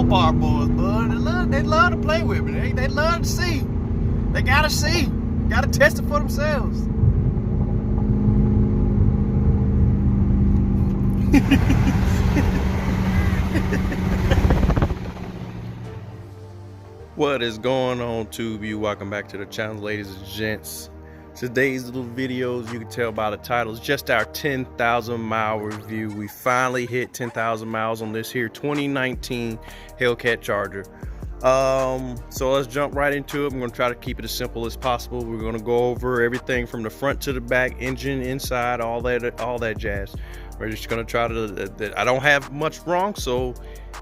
ballpark boys, bud. They love to play with me. They love to see. They gotta see. Gotta test it for themselves. What is going on, TubeU? Welcome back to the channel, ladies and gents. Today's little videos, you can tell by the title, is just our 10,000 mile review. We finally hit 10,000 miles on this here 2019 Hellcat Charger. So let's jump right into it. I'm going to try to keep it as simple as possible. We're going to go over everything from the front to the back, engine, inside, all that jazz. We're just going to try to, I don't have much wrong, so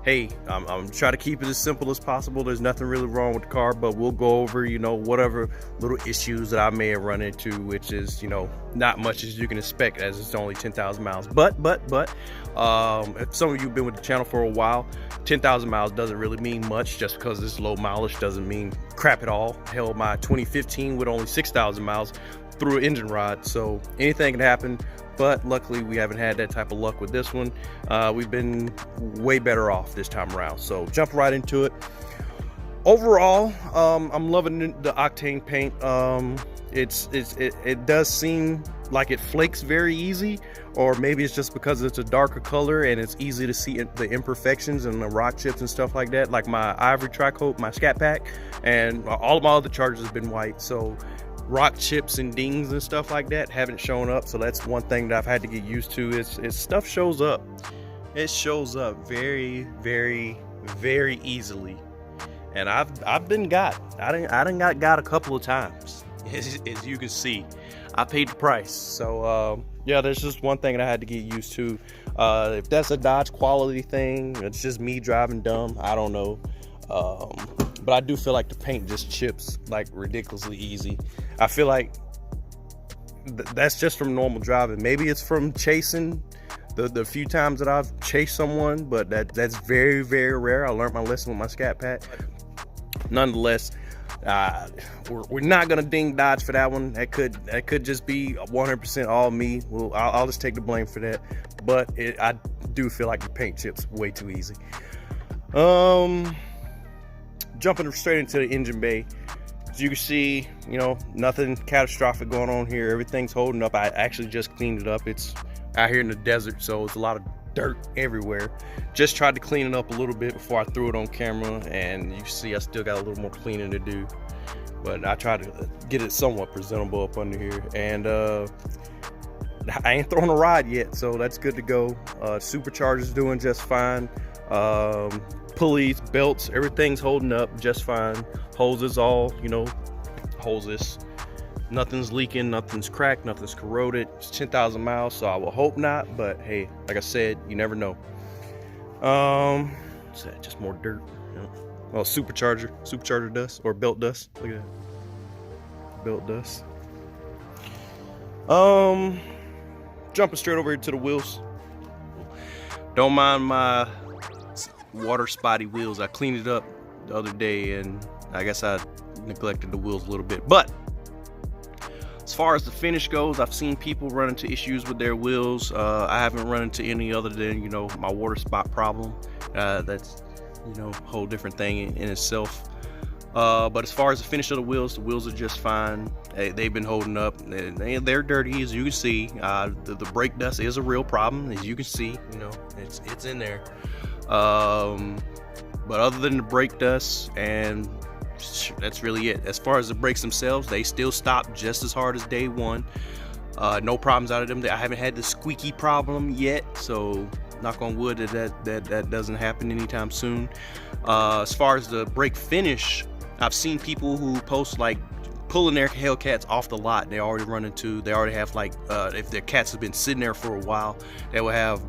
hey, I'm trying to keep it as simple as possible. There's nothing really wrong with the car, but we'll go over, you know, whatever little issues that I may have run into, which is, you know, not much as you can expect as it's only 10,000 miles. But if some of you have been with the channel for a while, 10,000 miles doesn't really mean much. Just because it's low mileage doesn't mean crap at all. Hell, my 2015 with only 6,000 miles through an engine rod, so anything can happen. But luckily we haven't had that type of luck with this one. We've been way better off this time around, so jump right into it. Overall, I'm loving the octane paint. It does seem like it flakes very easy, or maybe it's just because it's a darker color and it's easy to see the imperfections and the rock chips and stuff like that. Like my ivory tri-coat, my scat pack, and all of my other Chargers have been white, so rock chips and dings and stuff like that haven't shown up. So that's one thing that I've had to get used to, is stuff shows up. It shows up very easily, and I've been got. I done got a couple of times. As you can see, I paid the price. So yeah, there's just one thing that I had to get used to. If that's a Dodge quality thing, it's just me driving dumb, I don't know. But I do feel like the paint just chips like ridiculously easy. I feel like that's just from normal driving. Maybe it's from chasing the few times that I've chased someone, but that's very rare. I learned my lesson with my scat pack. Nonetheless, we're not gonna ding Dodge for that one. That could just be 100% all me. Well, I'll just take the blame for that. But I do feel like the paint chips way too easy. Jumping straight into the engine bay, as you can see, you know, nothing catastrophic going on here. Everything's holding up. I actually just cleaned it up. It's out here in the desert, so it's a lot of dirt everywhere. Just tried to clean it up a little bit before I threw it on camera, and you see I still got a little more cleaning to do, but I tried to get it somewhat presentable up under here. And I ain't thrown a rod yet, so that's good to go. Supercharger's doing just fine. Pulleys, belts, everything's holding up just fine. Hoses, all, you know, hoses. Nothing's leaking, nothing's cracked, nothing's corroded. It's 10,000 miles, so I will hope not, but hey, like I said, you never know. What's that? Just more dirt. You know? Oh, supercharger dust, or belt dust. Look at that. Belt dust. Jumping straight over here to the wheels. Don't mind my water spotty wheels. I cleaned it up the other day, and I guess I neglected the wheels a little bit. But as far as the finish goes, I've seen people run into issues with their wheels. I haven't run into any other than, you know, my water spot problem. That's, you know, a whole different thing in itself. But as far as the finish of the wheels are just fine. They've been holding up. They're dirty, as you can see. The brake dust is a real problem, as you can see. You know, it's in there. But other than the brake dust, and that's really it. As far as the brakes themselves, they still stop just as hard as day one. No problems out of them. I haven't had the squeaky problem yet, so knock on wood that doesn't happen anytime soon. As far as the brake finish, I've seen people who post like pulling their Hellcats off the lot. They already have like, if their cats have been sitting there for a while, they will have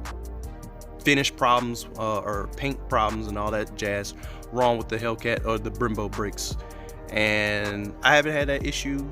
finish problems or paint problems and all that jazz wrong with the Hellcat or the Brembo brakes. And I haven't had that issue.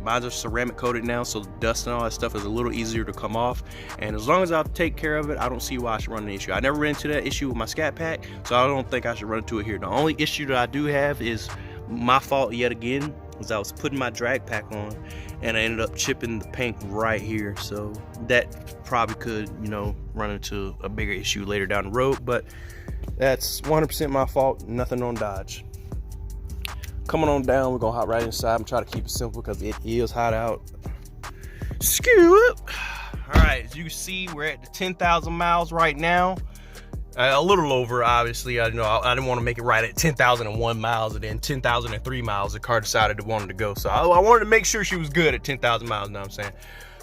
Mine's are ceramic coated now, so the dust and all that stuff is a little easier to come off. And as long as I take care of it, I don't see why I should run an issue. I never ran into that issue with my scat pack, so I don't think I should run into it here. The only issue that I do have is my fault yet again, was I was putting my drag pack on and I ended up chipping the paint right here. So that probably could, you know, run into a bigger issue later down the road. But That's 100% my fault, nothing on Dodge. Coming on down, we're gonna hop right inside and try to keep it simple because it is hot out. Skew up. All right, as you can see, we're at the 10,000 miles right now. A little over, obviously. I didn't want to make it right at 10,001 miles, and then 10,003 miles the car decided it wanted to go. So I wanted to make sure she was good at 10,000 miles, you know what I'm saying?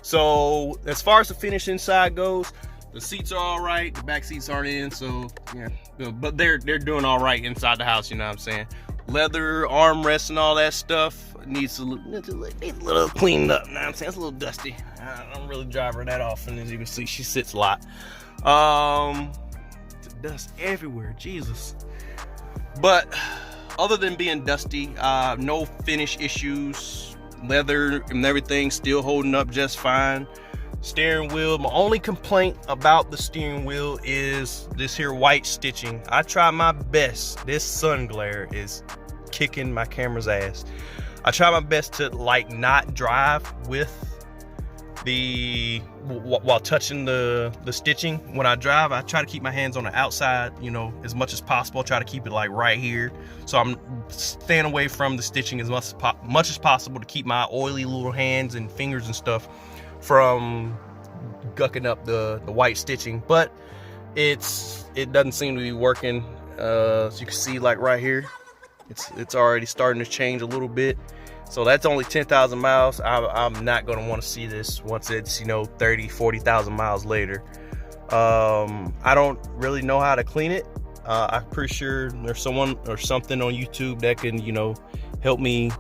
So as far as the finish inside goes, the seats are all right. The back seats aren't in, so yeah. But they're doing all right inside the house, you know what I'm saying? Leather armrests and all that stuff needs a little cleaned up, you know what I'm saying? It's a little dusty. I don't really drive her that often. As you can see, she sits a lot. Dust everywhere, Jesus. But other than being dusty, no finish issues, leather and everything still holding up just fine. Steering wheel, my only complaint about the steering wheel is this here white stitching. I try my best. This sun glare is kicking my camera's ass. I try my best to like not drive with while touching the stitching. When I drive, I try to keep my hands on the outside, you know, as much as possible. I try to keep it like right here, so I'm staying away from the stitching as much as possible to keep my oily little hands and fingers and stuff from gucking up the white stitching. But it doesn't seem to be working. As you can see, like right here, it's already starting to change a little bit. So that's only 10,000 miles. I'm not going to want to see this once it's, you know, 30, 40,000 miles later. I don't really know how to clean it. I'm pretty sure there's someone or something on YouTube that can, you know, help me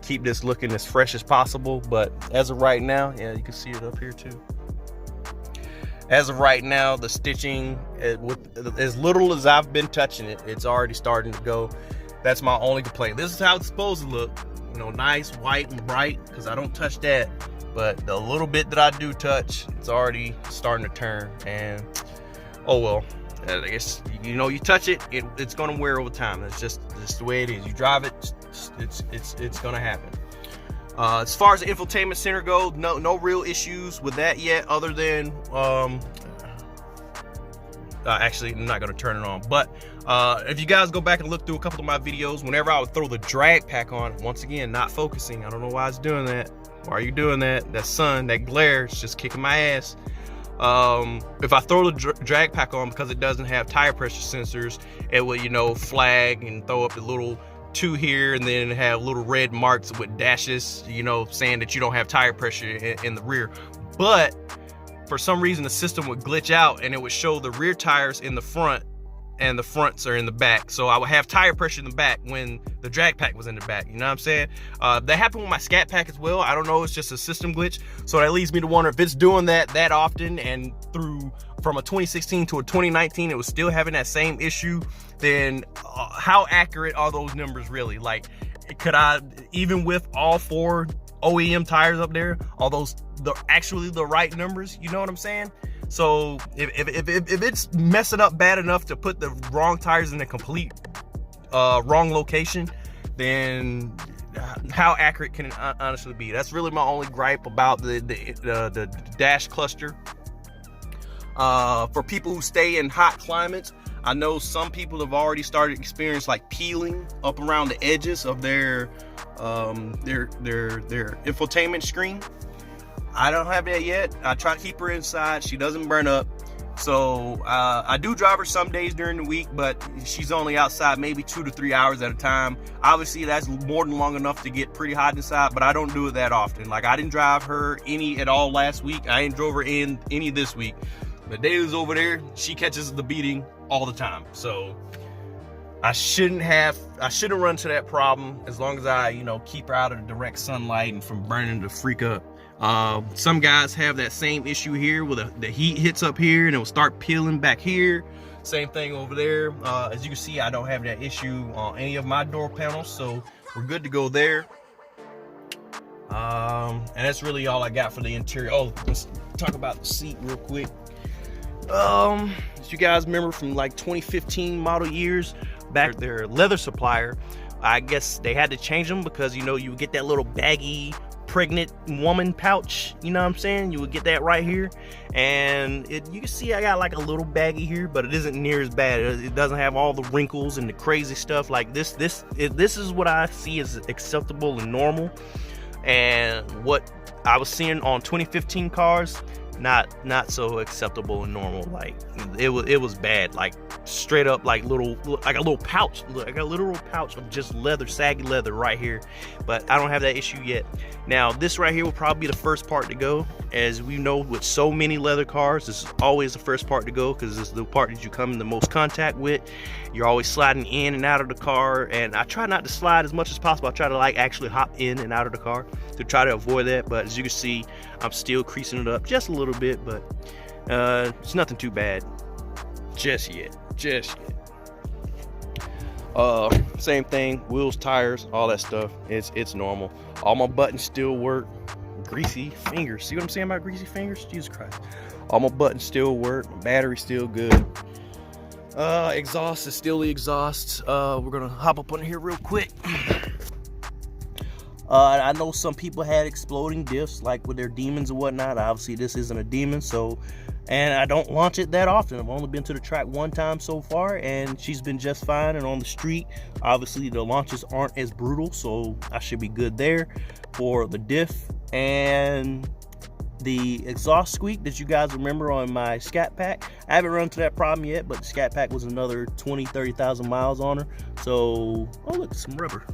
keep this looking as fresh as possible. But as of right now, yeah, you can see it up here too. As of right now, the stitching, with as little as I've been touching it, it's already starting to go. That's my only complaint. This is how it's supposed to look. You know, nice, white, and bright, because I don't touch that. But the little bit that I do touch, it's already starting to turn. And oh well, I guess, you know, you touch it, it's gonna wear over time. It's just the way it is. You drive it, it's gonna happen. As far as the infotainment center goes, no real issues with that yet, other than actually, I'm not gonna turn it on. But if you guys go back and look through a couple of my videos, whenever I would throw the drag pack on, once again, not focusing. I don't know why it's doing that. Why are you doing that? That sun, that glare, is just kicking my ass. If I throw the drag pack on, because it doesn't have tire pressure sensors, it will, you know, flag and throw up a little 2 here, and then have little red marks with dashes, you know, saying that you don't have tire pressure in the rear. But for some reason, the system would glitch out and it would show the rear tires in the front and the fronts are in the back. So I would have tire pressure in the back when the drag pack was in the back, you know what I'm saying? That happened with my scat pack as well. I don't know, it's just a system glitch. So that leads me to wonder if it's doing that often, and from a 2016 to a 2019, it was still having that same issue. Then how accurate are those numbers really? Like, could I, even with all 4 OEM tires up there, are those actually the right numbers? You know what I'm saying? So if it's messing up bad enough to put the wrong tires in a complete wrong location, then how accurate can it honestly be? That's really my only gripe about the dash cluster. For people who stay in hot climates, I know some people have already started experiencing like peeling up around the edges of their infotainment screen. I don't have that yet. I try to keep her inside. She doesn't burn up. So I do drive her some days during the week, but she's only outside maybe 2 to 3 hours at a time. Obviously, that's more than long enough to get pretty hot inside, but I don't do it that often. Like, I didn't drive her any at all last week. I ain't drove her in any this week. But Dayla's over there, she catches the beating all the time. So I shouldn't run into that problem as long as I, you know, keep her out of the direct sunlight and from burning the freak up. Some guys have that same issue here where the heat hits up here and it will start peeling back here. Same thing over there. As you can see, I don't have that issue on any of my door panels, so we're good to go there. And that's really all I got for the interior. Oh, let's talk about the seat real quick. As you guys remember from like 2015 model years, back their leather supplier, I guess they had to change them because, you know, you would get that little baggy pregnant woman pouch, you know what I'm saying? You would get that right here, and you can see I got like a little baggy here, but it isn't near as bad. It doesn't have all the wrinkles and the crazy stuff like this. This is what I see as acceptable and normal, and what I was seeing on 2015 cars, not so acceptable and normal. Like it was bad, like straight up like a little pouch, like a literal pouch of just leather, saggy leather right here. But I don't have that issue yet. Now this right here will probably be the first part to go. As we know, with so many leather cars, this is always the first part to go, because this is the part that you come in the most contact with. You're always sliding in and out of the car, and I try not to slide as much as possible. I try to like actually hop in and out of the car to try to avoid that. But as you can see, I'm still creasing it up just a little bit, but it's nothing too bad just yet. Same thing, wheels, tires, all that stuff, it's normal. All my buttons still work. Greasy fingers, see what I'm saying about greasy fingers? Jesus Christ. All my buttons still work, my battery's still good. Exhaust is still the exhaust. We're gonna hop up on here real quick. I know some people had exploding diffs, like with their demons and whatnot. Obviously this isn't a demon, so, and I don't launch it that often. I've only been to the track one time so far, and she's been just fine. And on the street, obviously the launches aren't as brutal, so I should be good there for the diff. And the exhaust squeak that you guys remember on my Scat Pack, I haven't run into that problem yet, but the Scat Pack was another 20,000-30,000 miles on her. So, oh look, some rubber.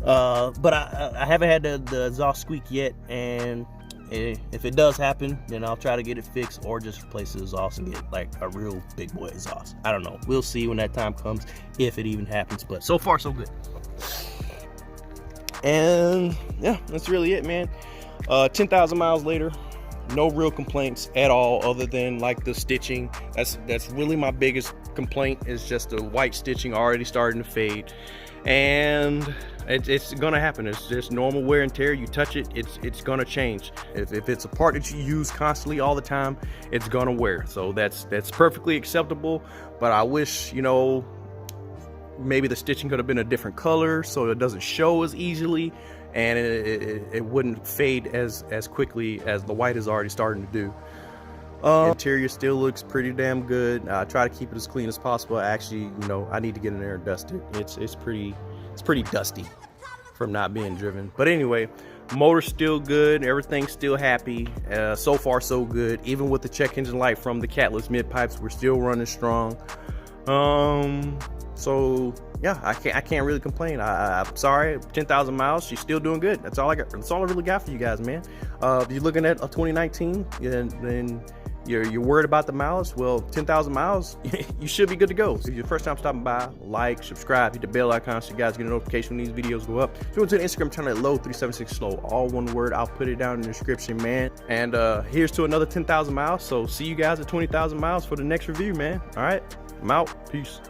But I haven't had the exhaust squeak yet, and if it does happen, then I'll try to get it fixed, or just replace the exhaust and get like a real big boy exhaust. I don't know, we'll see when that time comes, if it even happens. But so far so good. And yeah, that's really it, man. 10,000 miles later, no real complaints at all, other than like the stitching. That's really my biggest complaint, is just the white stitching already starting to fade. And it's gonna happen. It's just normal wear and tear. You touch it, it's gonna change. If it's a part that you use constantly all the time, it's gonna wear. So that's perfectly acceptable. But I wish, you know, maybe the stitching could have been a different color so it doesn't show as easily, and it wouldn't fade as quickly as the white is already starting to do. Interior still looks pretty damn good. I try to keep it as clean as possible. Actually, you know, I need to get in there and dust it. It's pretty dusty from not being driven. But anyway, motor's still good, everything's still happy. So far so good. Even with the check engine light from the catless mid pipes, we're still running strong. So yeah, I can't really complain. I'm sorry, 10,000 miles, she's still doing good. That's all I got. That's all I really got for you guys, man. If you're looking at a 2019, then you're worried about the miles, well, 10,000 miles, you should be good to go. So if you're the first time stopping by, like, subscribe, hit the bell icon so you guys get a notification when these videos go up. If you want to the Instagram channel at Low376Slow, all one word, I'll put it down in the description, man. And here's to another 10,000 miles. So see you guys at 20,000 miles for the next review, man. All right, I'm out. Peace.